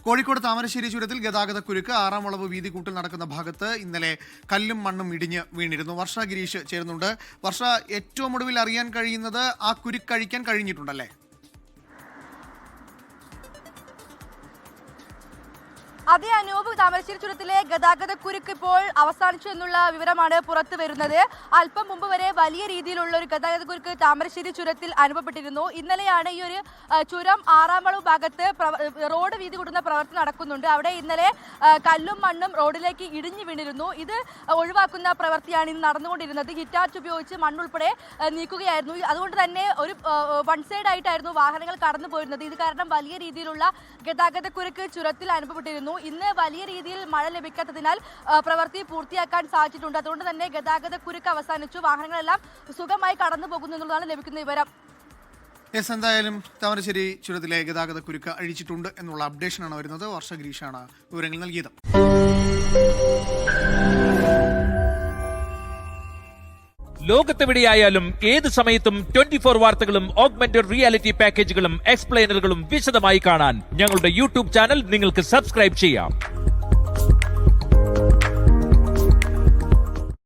കോഴിക്കോട് താമരശ്ശേരി ചുരത്തിൽ ഗതാഗതക്കുരുക്ക്. ആറാം വളവ് വീതി കൂട്ടിൽ നടക്കുന്ന ഭാഗത്ത് ഇന്നലെ കല്ലും മണ്ണും ഇടിഞ്ഞ് വീണിരുന്നു. വർഷ ഗിരീഷ് ചേരുന്നുണ്ട്. വർഷ, ഏറ്റവും ഒടുവിൽ അറിയാൻ കഴിയുന്നത് ആ കുരുക്ക് കഴിക്കാൻ കഴിഞ്ഞിട്ടുണ്ടല്ലേ? അതേ അനൂപ്, താമരശ്ശേരി ചുരത്തിലെ ഗതാഗതക്കുരുക്ക് ഇപ്പോൾ അവസാനിച്ചു എന്നുള്ള വിവരമാണ് പുറത്തു വരുന്നത്. അല്പം മുമ്പ് വരെ വലിയ രീതിയിലുള്ള ഒരു ഗതാഗതക്കുരുക്ക് താമരശ്ശേരി ചുരത്തിൽ അനുഭവപ്പെട്ടിരുന്നു. ഇന്നലെയാണ് ഈ ഒരു ചുരം ആറാം വളവ് ഭാഗത്ത് റോഡ് വീതി കൂട്ടുന്ന പ്രവർത്തനം നടക്കുന്നുണ്ട്. അവിടെ ഇന്നലെ കല്ലും മണ്ണും റോഡിലേക്ക് ഇടിഞ്ഞു വീണിരുന്നു. ഇത് ഒഴിവാക്കുന്ന പ്രവൃത്തിയാണ് ഇന്ന് നടന്നുകൊണ്ടിരുന്നത്. ഹിറ്റാച്ച് ഉപയോഗിച്ച് മണ്ണുൾപ്പെടെ നീക്കുകയായിരുന്നു. അതുകൊണ്ട് തന്നെ ഒരു വൺ സൈഡ് ആയിട്ടായിരുന്നു വാഹനങ്ങൾ കടന്നു പോയിരുന്നത്. ഇത് കാരണം വലിയ രീതിയിലുള്ള ഗതാഗതക്കുരുക്ക് ചുരത്തിൽ അനുഭവപ്പെട്ടിരുന്നു. ഇന്ന് വലിയ രീതിയിൽ മഴ ലഭിക്കാത്തതിനാൽ പ്രവൃത്തി പൂർത്തിയാക്കാൻ സാധിച്ചിട്ടുണ്ട്. അതുകൊണ്ട് തന്നെ ഗതാഗതക്കുരുക്ക് അവസാനിച്ചു. വാഹനങ്ങളെല്ലാം സുഖമായി കടന്നു പോകുന്നു എന്നുള്ളതാണ് ലഭിക്കുന്ന വിവരം. എന്തായാലും താമരശ്ശേരി ചുരത്തിലെ ഗതാഗതക്കുരുക്ക് അഴിച്ചിട്ടുണ്ട് എന്നുള്ള അപ്ഡേഷനാണ് വരുന്നത്. വർഷ ഗിരീഷാണ് വിവരങ്ങൾ നൽകിയത്. ലോകത്തെവിടെയായാലും ഏത് സമയത്തും 24 വാർത്തകളും ഓഗ്മെന്റഡ് റിയാലിറ്റി പാക്കേജുകളും എക്സ്പ്ലെയിനറുകളും വിശദമായി കാണാൻ ഞങ്ങളുടെ യൂട്യൂബ് ചാനൽ നിങ്ങൾക്ക് സബ്സ്ക്രൈബ് ചെയ്യാം.